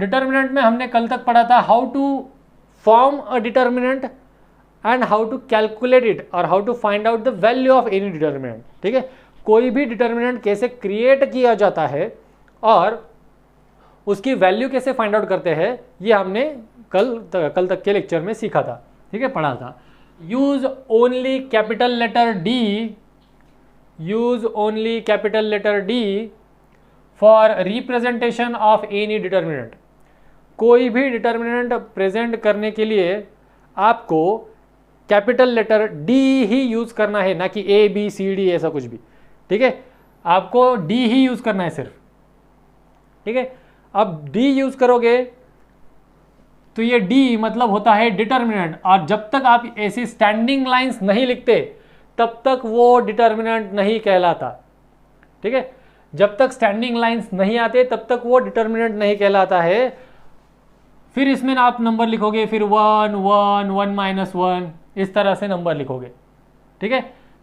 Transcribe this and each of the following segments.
Determinant में हमने कल तक पढ़ा था how to form a determinant and how to calculate it और how to find out the value of any determinant. ठीक है, कोई भी डिटर्मिनेंट कैसे क्रिएट किया जाता है और उसकी वैल्यू कैसे फाइंड आउट करते हैं, ये हमने कल तक के लेक्चर में सीखा था। ठीक है, पढ़ा था। Use only capital letter D, use only capital letter D for representation of any determinant. कोई भी डिटर्मिनेंट प्रेजेंट करने के लिए आपको कैपिटल लेटर डी ही यूज करना है, ना कि ए बी सी डी ऐसा कुछ भी। ठीक है, आपको डी ही यूज करना है सिर्फ। ठीक है, अब डी यूज करोगे तो ये डी मतलब होता है डिटर्मिनेंट, और जब तक आप ऐसी स्टैंडिंग लाइंस नहीं लिखते तब तक वो डिटर्मिनेंट नहीं कहलाता। ठीक है, जब तक स्टैंडिंग लाइंस नहीं आते तब तक वो डिटर्मिनेंट नहीं कहलाता है। फिर इसमें आप नंबर लिखोगे, फिर 1 1 1 -1 इस तरह से नंबर लिखोगे। ठीक है,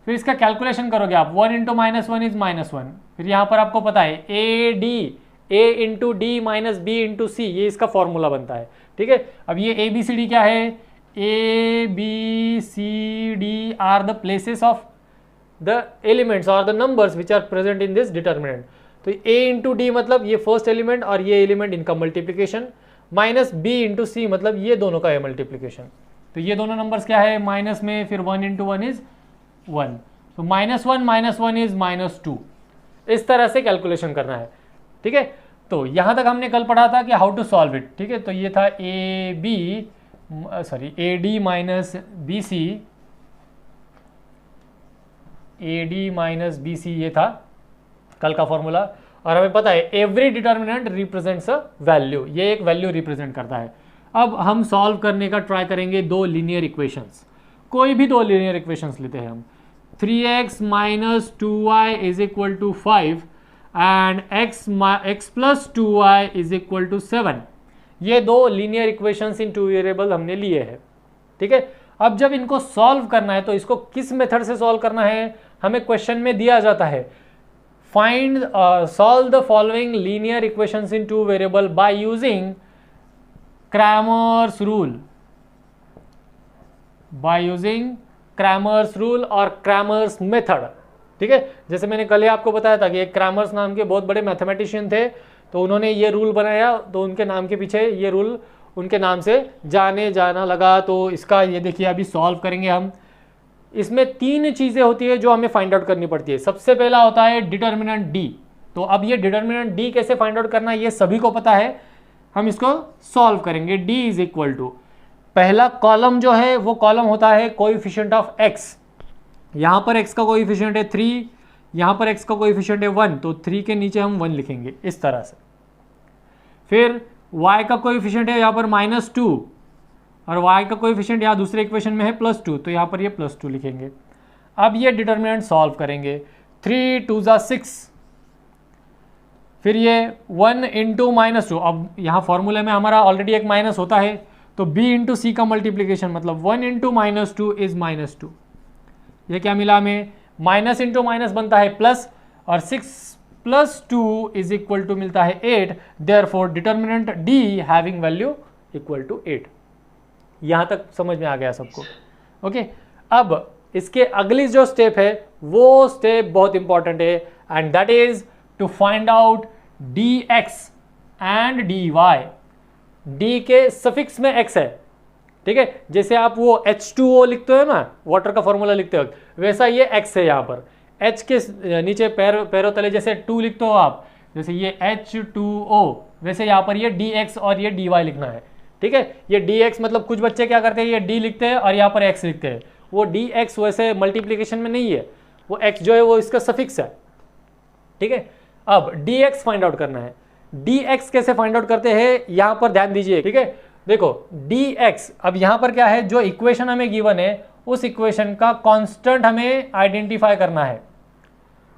फिर इसका कैलकुलेशन करोगे आप, 1 × -1 इज -1। फिर यहाँ पर आपको पता है A × D - B × C, ये इसका फॉर्मूला बनता है। ठीक है, अब ये ABCD क्या है, ABCD are the places of the elements और the numbers which are present in this determinant. तो A × D मतलब ये फर्स्ट एलिमेंट और ये एलिमेंट इनका मल्टीप्लीकेशन, -B × C मतलब ये दोनों का है मल्टीप्लीकेशन। तो ये दोनों नंबर्स क्या है, माइनस में, फिर 1 × 1 इज 1, तो -1 -1 इज -2। इस तरह से कैलकुलेशन करना है। ठीक है, तो यहां तक हमने कल पढ़ा था कि हाउ टू सॉल्व इट। ठीक है, तो ये था AD - BC, ये था कल का फॉर्मूला। और हमें पता है every determinant represents a value, ये एक वैल्यू रिप्रेजेंट करता है। अब हम सॉल्व करने का ट्राई करेंगे दो लीनियर इक्वेशंस, कोई भी दो लीनियर इक्वेशंस लेते हैं हम। 3x - 2y = 5 and x + 2y = 7। ये दो लीनियर इक्वेशंस इन टू वेरिएबल हमने लिए हैं। ठीक है, अब जब इनको सॉल्व करना है तो इसको किस मेथड से सॉल्व करना है, हमें क्वेश्चन में दिया जाता है find solve the following linear equations in two variable by using Cramer's rule और क्रैमर्स मेथड। ठीक है, जैसे मैंने कल ही आपको बताया था कि एक क्रैमर्स नाम के बहुत बड़े मैथमेटिशियन थे, तो उन्होंने ये रूल बनाया, तो उनके नाम के पीछे ये रूल उनके नाम से जाना लगा। तो इसका ये देखिए अभी सॉल्व करेंगे हम। इसमें 3 चीज़ें होती है जो हमें फाइंड आउट करनी पड़ती है। सबसे पहला होता है डिटर्मिनेंट डी। तो अब ये डिटर्मिनेंट डी कैसे फाइंड आउट करना है ये सभी को पता है, हम इसको सॉल्व करेंगे। डी इज इक्वल टू, पहला कॉलम जो है वो कॉलम होता है कोएफिशिएंट ऑफ एक्स। यहाँ पर x का कोएफिशिएंट है 3, यहाँ पर x का कोएफिशिएंट है 1, तो 3 के नीचे हम 1 लिखेंगे इस तरह से। फिर y का कोएफिशिएंट है यहाँ पर -2 और y का कोएफिशिएंट यहाँ दूसरे इक्वेशन में है +2, तो यहाँ पर ये +2 लिखेंगे। अब ये डिटर्मिनेंट सॉल्व करेंगे, 3 2 = 6, फिर ये 1 × -2। अब यहाँ फॉर्मूले में हमारा ऑलरेडी एक माइनस होता है, तो b × c का मल्टीप्लीकेशन मतलब 1 × -2 इज -2। ये क्या मिला हमें, माइनस इंटू माइनस बनता है प्लस, और 6 + 2 = मिलता है 8। Therefore determinant d having value = 8। यहाँ तक समझ में आ गया सबको? ओके, अब इसके अगली जो स्टेप है वो स्टेप बहुत इंपॉर्टेंट है, and that is to find out dx and dy। d के सफिक्स में x है। ठीक है, जैसे आप वो H2O लिखते हो ना, वाटर का फॉर्मूला लिखते हो, वैसा ये x है। यहाँ पर H के नीचे पैरों तले जैसे 2 लिखते हो आप, जैसे ये H2O, वैसे यहाँ पर ये dx और ये dy लिखना है। ठीक है, ये dx मतलब कुछ बच्चे क्या करते हैं, ये d लिखते हैं और यहाँ पर x लिखते हैं। वो dx वैसे मल्टीप्लीकेशन में नहीं है, वो x जो है वो इसका सफिक्स है। ठीक है, अब dx फाइंड आउट करना है। dx कैसे फाइंड आउट करते हैं यहाँ पर ध्यान दीजिए। ठीक है, देखो dx, अब यहाँ पर क्या है, जो इक्वेशन हमें गिवन है उस इक्वेशन का कांस्टेंट हमें आइडेंटिफाई करना है।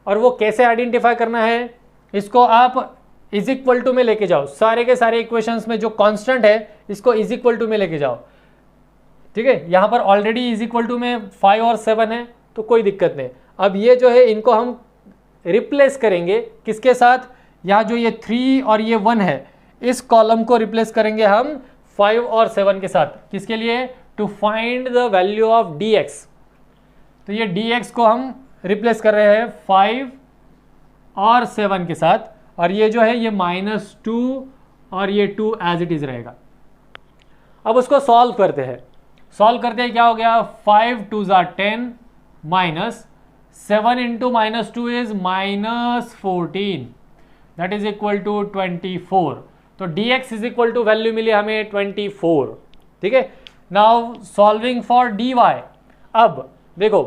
और वो कैसे आइडेंटिफाई करना है, इसको आप इज इक्वल टू में लेके जाओ। सारे के सारे इक्वेशंस में जो कांस्टेंट है इसको इज इक्वल टू में लेके जाओ। ठीक है, यहाँ पर ऑलरेडी इज इक्वल टू में 5 और 7 है, तो कोई दिक्कत नहीं। अब ये जो है इनको हम रिप्लेस करेंगे किसके साथ, यहाँ जो ये 3 और ये 1 है इस कॉलम को रिप्लेस करेंगे हम 5 और 7 के साथ। किसके लिए? To find the value of dx। तो ये dx को हम रिप्लेस कर रहे हैं 5 और 7 के साथ, और ये जो है ये -2 और ये 2 एज इट इज रहेगा। अब उसको सॉल्व करते हैं। सॉल्व करते हैं, क्या हो गया? 5 2 ज़ा 10 minus 7 into -2 is -14, that is equal to 24। तो dx इज इक्वल टू वैल्यू मिली हमें 24। ठीक है, नाउ सॉल्विंग फॉर dy। अब देखो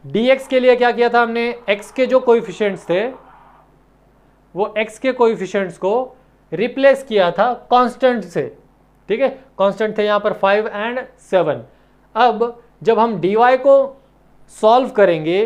dx के लिए क्या किया था हमने? x के जो कोएफिशिएंट्स थे वो x के कोएफिशिएंट्स को रिप्लेस किया था कांस्टेंट से। ठीक है, कांस्टेंट थे यहाँ पर 5 एंड 7। अब जब हम dy को सॉल्व करेंगे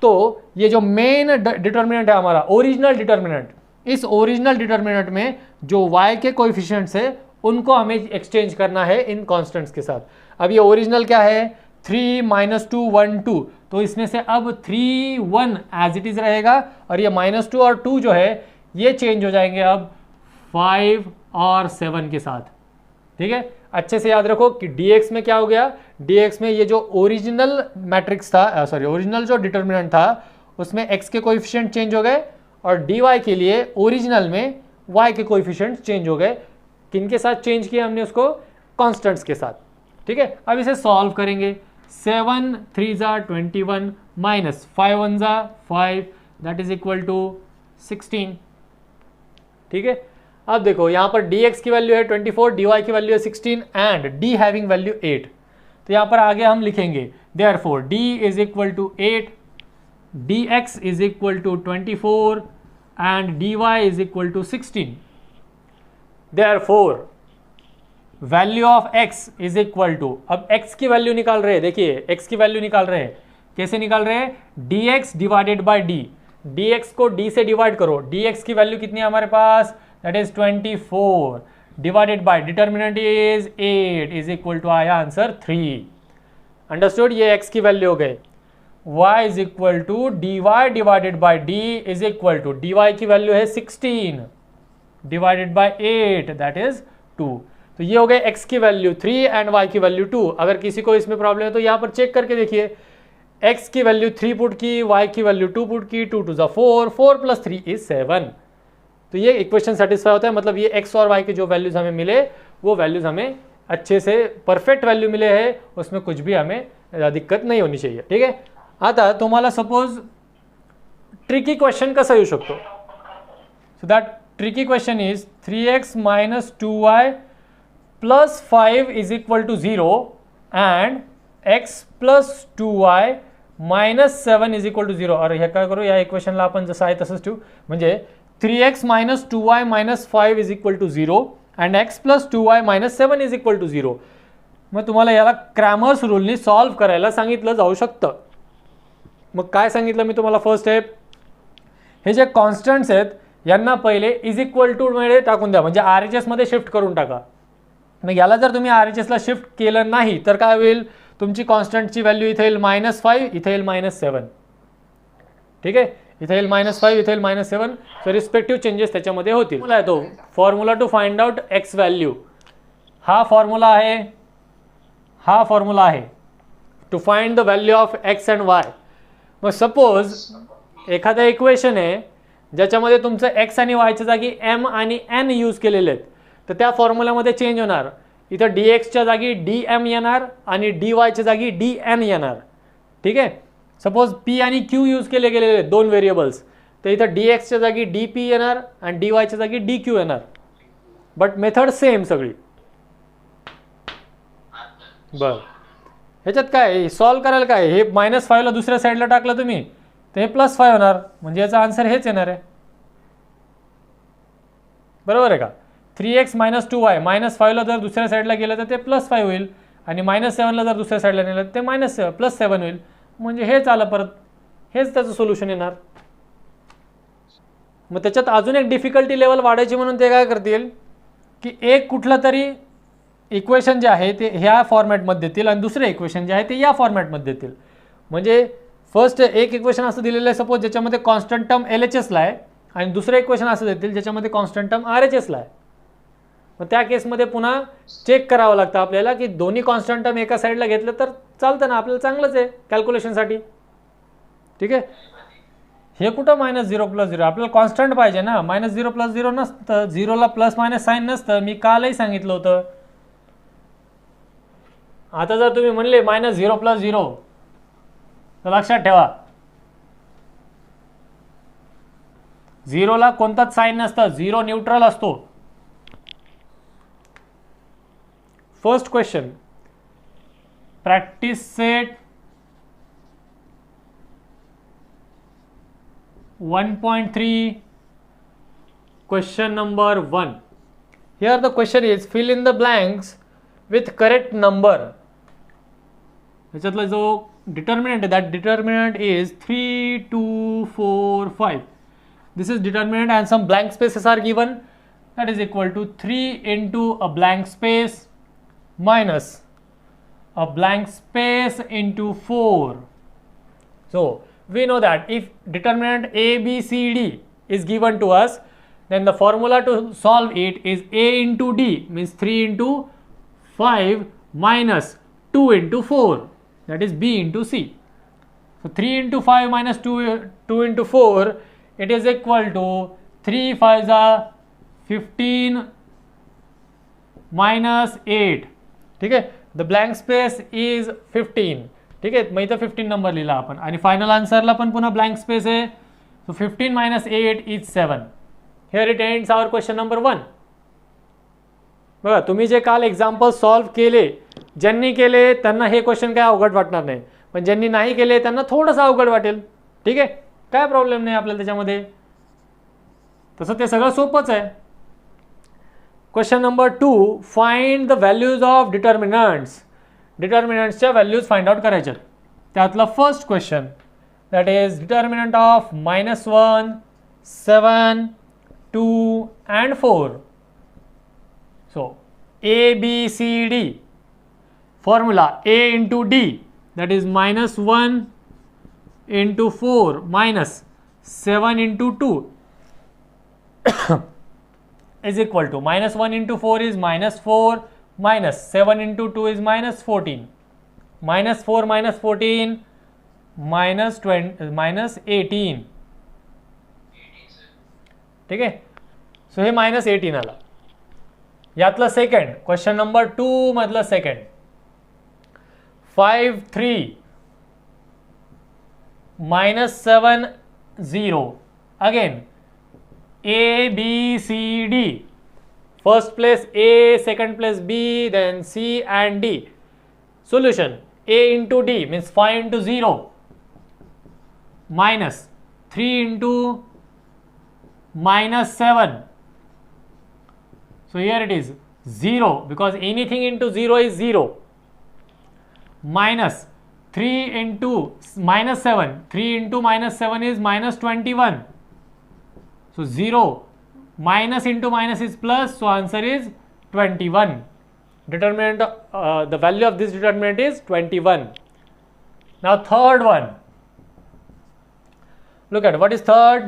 तो ये जो मेन डिटर्मिनेंट है हमारा, ओरिजिनल डिटर्मिनेंट, इस ओरिजिनल डिटर्मिनेंट में जो y के कोएफिशिएंट्स है उनको हमें एक्सचेंज करना है इन कांस्टेंट्स के साथ। अब ये ओरिजिनल क्या है? 3 -2 1 2, तो इसमें से अब 3 1 एज इट इज रहेगा, और ये -2 और 2 जो है ये चेंज हो जाएंगे अब 5 और 7 के साथ। ठीक है, अच्छे से याद रखो कि dx में क्या हो गया? dx में ये जो ओरिजिनल मैट्रिक्स था, सॉरी ओरिजिनल जो डिटर्मिनेंट था उसमें x के कोएफिशिएंट चेंज हो गए, और dy के लिए ओरिजिनल में y के कोएफिशिएंट चेंज हो गए। किनके साथ चेंज किया हमने उसको? कांस्टेंट्स के साथ। ठीक है, अब इसे सॉल्व करेंगे। 7 3 ज़ा 21 माइनस 5 1 ज़ा 5, दैट इज इक्वल टू 16। ठीक है, अब देखो यहाँ पर dx की वैल्यू है 24, dy की वैल्यू है 16 एंड d हैविंग वैल्यू 8। तो यहाँ पर आगे हम लिखेंगे therefore d is equal to 8, dx is equal to 24 and dy is equal to 16। Therefore value of x is equal to, अब x की वैल्यू निकाल रहे हैं। देखिए x की वैल्यू निकाल रहे हैं, कैसे निकाल रहे हैं? dx divided by d, dx को d से डिवाइड करो। dx की वैल्यू कितनी है हमारे पास? That is 24 divided by determinant is 8 is equal to आया आंसर 3। अंडरस्टूड? ये x की वैल्यू हो गए। y is equal to dy divided by d is equal to, dy की वैल्यू है 16 डिवाइडेड बाय 8 दैट इज 2। तो ये हो गए x की वैल्यू 3 एंड y की वैल्यू 2। अगर किसी को इसमें प्रॉब्लम है तो यहाँ पर चेक करके देखिए, x की वैल्यू 3 पुट की, y की वैल्यू 2 पुट की, 2 2 ज़ा 4, 4 + 3 इज 7। तो ये इक्वेशन सेटिस्फाई होता है, मतलब ये x और y के जो वैल्यूज हमें मिले वो वैल्यूज हमें अच्छे से परफेक्ट वैल्यू मिले हैं, उसमें कुछ भी हमें दिक्कत नहीं होनी चाहिए। ठीक आहे, आता तुम्हाला सपोज ट्रिकी क्वेश्चन कसा येऊ शकतो, so that tricky question is 3x minus 2y plus 5 is equal to 0 and x plus 2y minus 7 is equal to 0. और हे काय करू, या इक्वेशनला आपण जसं आहे तसंच ठेवू, म्हणजे 3x minus 2y minus 5 is equal to 0 and x plus 2y minus 7 is equal to 0. मग तुम्हाला याला क्रॅमर्स रूलनी सॉल्व करायला सांगितलं जाऊ शकतं. मग काय सांगितलं मी तुम्हाला, फर्स्ट स्टेप, हे जे कॉन्स्टंट्स आहेत यांना पहिले इज इक्वल टू मध्ये टाकून द्या, म्हणजे RHS मध्ये शिफ्ट करून टाका. मग याला जर तुम्ही RHS ला शिफ्ट केलं नाही तर काय होईल, तुमची कॉन्स्टंटची व्हॅल्यू इथे येईल -5, इथे येईल -7. ठीक आहे, इथे येईल -5, इथे येईल -7. सो रिस्पेक्टिव्ह चेंजेस त्याच्यामध्ये होतील. फॉर्म्युला आहे तो, formula to find out X value. हा फॉर्म्युला आहे, हा फॉर्म्युला आहे to find the value of X and Y. मग सपोज एखादा इक्वेशन आहे ज्याच्यामध्ये तुमचं एक्स आणि वायच्या जागी एम आणि एन यूज केलेले आहेत, तर त्या फॉर्म्युलामध्ये चेंज होणार. इथं dxच्या जागी dm येणार आणि dyच्या जागी dn येणार. ठीक आहे, सपोज p आणि q यूज केले गेलेले आहेत दोन व्हेरिएबल्स, तर इथं dxच्या जागी dp येणार आणि dyच्या जागी dq येणार. बट मेथड सेम सगळी. बरं, ह्याच्यात काय सॉल्व करायला काय, हे -5 ला दुसऱ्या साईडला टाकलं तुम्ही तर हे +5 होणार, म्हणजे याचा आन्सर हेच येणार आहे. बरोबर आहे का. 3x minus 2y, -5 ला जर दुसऱ्या साईडला गेलं तर ते +5 होईल, आणि -7 ला जर दुसऱ्या साईडला नेलं तर ते +7 होईल, म्हणजे हेच आलं परत, हेच त्याचं सोल्युशन येणार. मग त्याच्यात अजून एक डिफिकल्टी लेवल वाढायची म्हणून ते काय करतील की एक कुठलं तरी इक्वेशन जे आहे ते ह्या फॉर्मॅटमध्ये देतील आणि दुसरे इक्वेशन जे आहे ते या फॉर्मॅटमध्ये देतील. म्हणजे फर्स्ट एक इक्वेशन असं दिलेलं आहे सपोज ज्याच्यामध्ये कॉन्स्टंट टर्म LHS ला आहे, आणि दुसरं इक्वेशन असं देतील ज्याच्यामध्ये कॉन्स्टंट टर्म RHS ला आहे. मग त्या केसमध्ये पुन्हा चेक करावं लागतं आपल्याला की दोन्ही कॉन्स्टंट टर्म एका साईडला घेतलं तर चालतं ना, आपल्याला चांगलंच आहे कॅल्क्युलेशनसाठी. ठीक आहे. हे कुठं -0 + 0, आपल्याला कॉन्स्टंट पाहिजे ना. -0 + 0 नसतं, 0ला प्लस मायनस साईन नसतं, मी कालही सांगितलं होतं. आता जर तुम्ही म्हणले -0 + 0 तर लक्षात ठेवा 0ला कोणताच साईन नसतं, 0 न्यूट्रल असतो. First question, practice set 1.3, question number 1. Here the question is fill in the blanks with correct number. ह्याच्यातला जो determinant आहे, that determinant is 3, 2, 4, 5. This is determinant and some blank spaces are given. That is equal to 3 into a blank space minus a blank space into 4. So we know that if determinant A, B, C, D is given to us, then the formula to solve it is A into D, means 3 into 5 minus 2 into 4, that is B into C. So 3 into 5 minus 2 into 4, it is equal to 3 5s are 15 minus 8. ठीक आहे. The blank space is 15. ठीक आहे. मग इथं 15 number लिहिला आपण आणि final आन्सरला पण पुन्हा ब्लँक स्पेस आहे. सो 15 minus 8 is 7. Here it ends our question number 1. बघा, तुम्ही जे काल एक्झाम्पल सॉल्व्ह केले, ज्यांनी केले त्यांना हे क्वेश्चन काय अवघड वाटणार नाही, पण ज्यांनी नाही केले त्यांना थोडंसं अवघड वाटेल. ठीक आहे, काय प्रॉब्लेम नाही आपल्याला त्याच्यामध्ये, तसं ते सगळं सोपंच आहे. Question number 2, find the values of determinants. डिटर्मिनंट्सच्या व्हॅल्यूज फाइंड आउट करायच्या. त्यातला first question, that is determinant of -1, 7, 2 and 4. So A, B, C, D. Formula A into D, that is -1 into 4 minus 7 into 2 is equal to -1 into 4 is -4 minus 7 into 2 is -14. -4 minus 14 minus 18. ठीक आहे. सो हे -18 आला. यातलं second, question number 2 मधलं second, 5 3 -7 0. Again A, B, C, D. First place A, second place B, then C and D. Solution A into D means 5 into 0 minus 3 into -7. So here it is 0 because anything into 0 is 0, minus 3 into -7. 3 into -7 is -21. So 0 minus into minus is plus, so answer is 21. Determinant, the value of this determinant is 21. Now third one, look at what is third.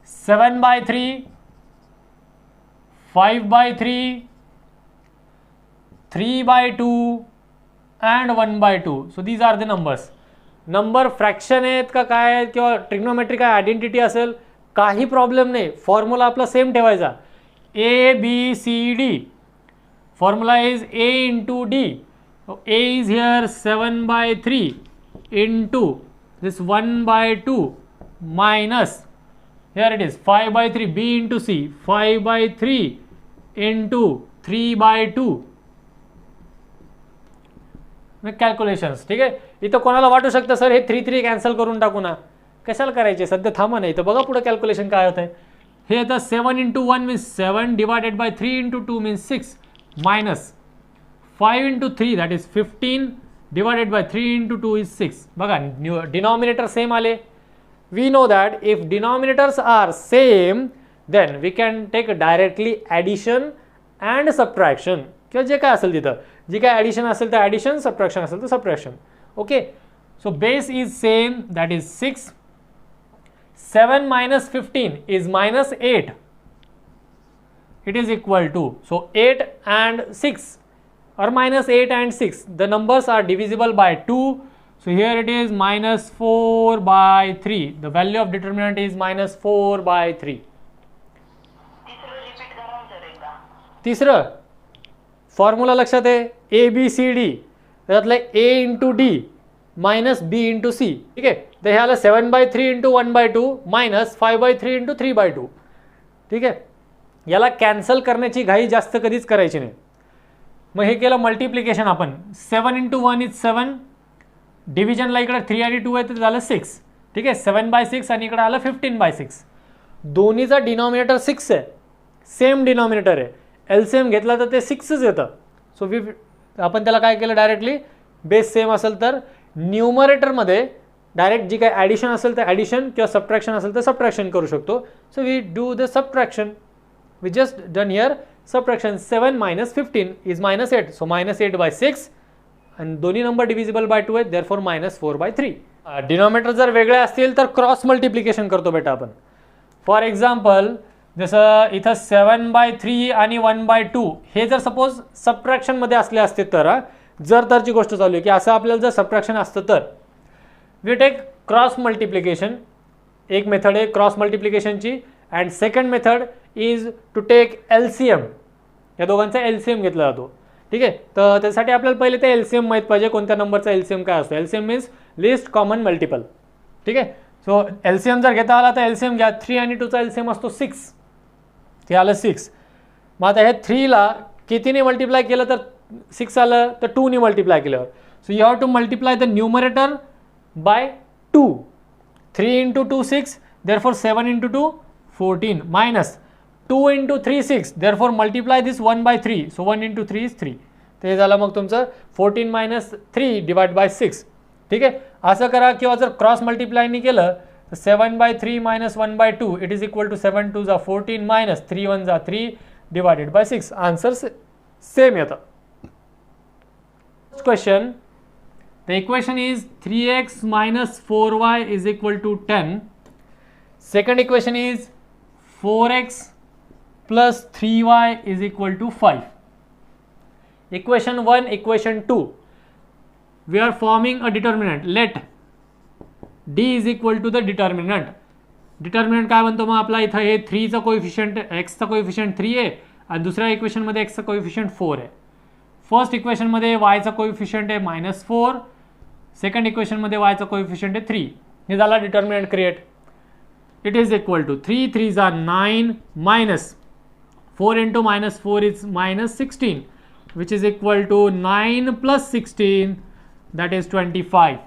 7/3, 5/3, 3/2 and 1/2. So these are the numbers. Number fraction आहेत का काय आहेत किंवा trigonometry काय identity असेल, काही problem नाही. Formula आपला सेम ठेवायचा. A, B, C, D. Formula is A into D. So A is here 7/3 into this 1/2 minus, here it is 5/3. B into C, 5/3 into 3/2. Calculations. ठीक आहे. इथं कोणाला वाटू शकतं सर हे 3 3 कॅन्सल करून टाकू ना, कशाला करायचे, सध्या थांबा नाही तर बघा पुढे कॅल्क्युलेशन काय होतं. हे आता 7 into 1 means 7 divided by 3 into 2 means 6 minus 5 into 3 that is 15 divided by 3 into 2 is 6. बघा डिनॉमिनेटर सेम आले. We know that if denominators are same then we can take directly addition and subtraction किंवा जे काय असेल तिथं, जे काय addition असेल तर addition, subtraction असेल तर subtraction. Okay. So base is same, that is 6. 7 minus 15 is -8. it is equal to, so 8 and 6 or minus 8 and 6, the numbers are divisible by 2. So here it is minus 4 by 3. The value of determinant is minus 4 by 3. तिसरं formula लक्षात आहे, A B C D, त्यातलं A into D minus B into C. ठीक आहे, तर हे आलं 7/3 into 1/2 minus 5/3 into 3/2. ठीक आहे, याला कॅन्सल करण्याची घाई जास्त कधीच करायची नाही. मग हे केलं मल्टिप्लिकेशन आपण, 7 इंटू 1 इज 7, डिव्हिजनला इकडे 3 आणि 2 आहे तर झालं 6. ठीक आहे, 7/6 आणि इकडे आलं 15/6. दोन्हीचा डिनॉमिनेटर 6 आहे, सेम डिनॉमिनेटर आहे, एलसीएम घेतला तर ते 6च येतं. सो आपण त्याला काय केलं, डायरेक्टली बेस सेम असेल तर न्यूमरेटरमध्ये डायरेक्ट जी काही ॲडिशन असेल तर ॲडिशन किंवा सबट्रॅक्शन असेल तर सबट्रॅक्शन करू शकतो. So we do the subtraction, we just done here subtraction. 7 minus 15 is minus 8, so minus 8/6 आणि दोन्ही नंबर डिव्हिजिबल बाय 2 आहेत, देअरफॉर minus 4/3. डिनॉमिनेटर जर वेगळे असतील तर क्रॉस मल्टिप्लिकेशन करतो बेटा आपण. फॉर एक्झाम्पल जसं इथं 7/3 आणि 1/2 हे जर सपोज सबट्रॅक्शनमध्ये असले असते तर, जर तरची गोष्ट चालू आहे की असं आपल्याला जर सबट्रॅक्शन असतं तर वी टेक क्रॉस मल्टिप्लिकेशन. एक मेथड आहे क्रॉस मल्टिप्लिकेशनची, and second method is to take LCM. या दोघांचा एलसीएम घेतला जातो. ठीक आहे, तर त्यासाठी आपल्याला पहिले ते एलसीएम माहीत पाहिजे, कोणत्या नंबरचा एलसीएम काय असतो. LCM means list common multiple. ठीक आहे, सो एलसीएम जर घेता आला तर एलसीएम घ्या. 3 आणि 2चा एलसीएम असतो 6, ते आलं 6. मग आता हे 3ला कितीने मल्टिप्लाय केलं तर 6 आलं, तर 2ने मल्टिप्लाय केल्यावर, so you have to multiply the numerator by 2. 3 into 2 6, therefore 7 into 2 14 minus 2 into 3 6, therefore multiply this 1/3, so 1 into 3 is 3. ते झालं मग तुमचं 14 मायनस 3 डिवाइड बाय 6. ठीक आहे, असं करा. किंवा जर क्रॉस मल्टिप्लायनी केलं तर 7/3 minus 1/2 it is equal to 7 2 14 minus 3 1 3 divided by 6. Answer same येतं. Question, the equation is 3x minus 4y is equal to 10. Second equation is 4x plus 3y is equal to 5. Equation 1, equation 2. We are forming a determinant. Let d is equal to the determinant. Determinant काय बनतो मग आपला, इथं हे 3चा coefficient, x चा coefficient 3 आहे आणि दुसऱ्या इक्वेशनमध्ये x चा coefficient 4 आहे. फर्स्ट इक्वेशनमध्ये y चा कोएफिशियंट आहे -4, सेकंड इक्वेशनमध्ये y चा कोएफिशियंट आहे 3. हे झाला determinant create. It is equal to 3 3 जा 9 minus 4 into -4 is -16 which is equal to 9 plus 16 that is 25.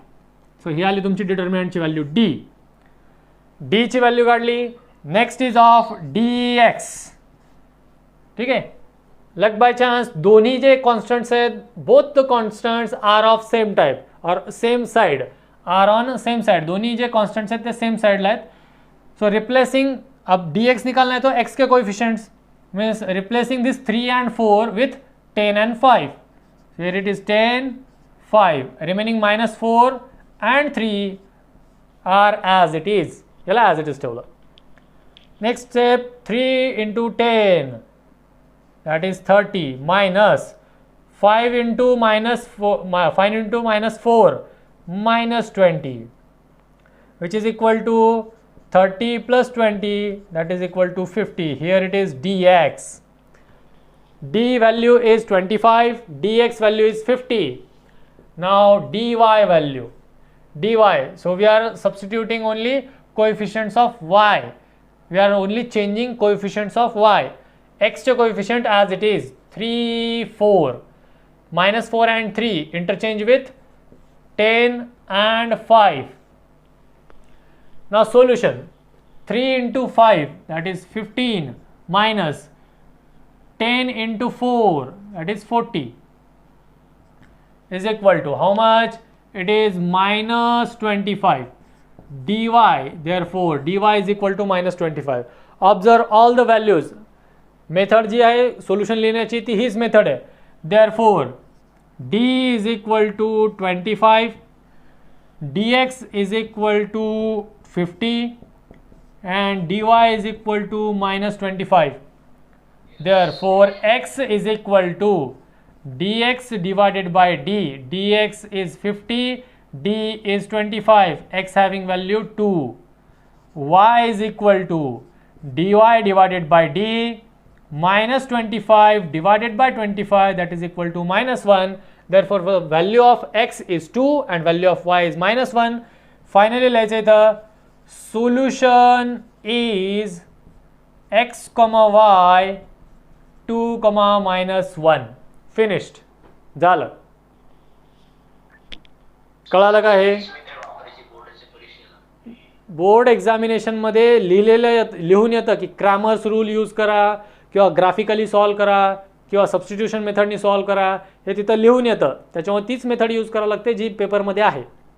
So ही आली तुमची डिटर्मिनंटची व्हॅल्यू डी. डीची व्हॅल्यू काढली. Next is of D X. ठीक आहे, लक बाय चान्स दोन्ही जे कॉन्स्टंट्स आहेत, both the constants are of same type और same side, are on same side. दोन्ही जे कॉन्स्टंट्स आहेत ते सेम साइडला आहेत. सो रिप्लेसिंग, अब डी एक्स निकालना है तो एक्स के coefficients, means replacing this 3 and 4 with 10 and 5. So here it is 10 5, remaining -4 and 3 are as it is. याला as it is ठेवलं. Next step, 3 into 10 that is 30 minus 5 into -4, 5 into -4 -20 which is equal to 30 plus 20 that is equal to 50. Here it is dx. D value is 25, dx value is 50. Now dy value, dy. So we are substituting only coefficients of y. We are only changing coefficients of y. X चे coefficient as it is 3 4, -4 and 3 interchange with 10 and 5. Now solution, 3 into 5 that is 15 minus 10 into 4 that is 40 is equal to how much? It is -25. dy, therefore dy is equal to -25. Observe all the values. Method जी आहे solution लिहिण्याची ती हीच method आहे. therefore d is equal to 25, dx is equal to 50 and dy is equal to -25. Therefore x is equal to dx divided by d. Dx is 50, d is 25, x having value 2. Y is equal to dy divided by d minus 25 divided by 25, that is equal to minus 1. Therefore the value of x is 2 and value of y is minus 1. Finally लिहायचं इथं solution is x comma y 2 comma minus 1. finished. झालं. कळालं का हे? Board एक्झामिनेशनमध्ये लिहून येतं की Cramer's rule use करा किंवा ग्राफिकली सॉल्व करा किंवा सबस्टिट्यूशन मेथडनी सॉल्व करा, हे तिथं लिहून येतं. त्याच्यामुळे तीच मेथड यूज करावं लागते जी पेपरमध्ये आहे.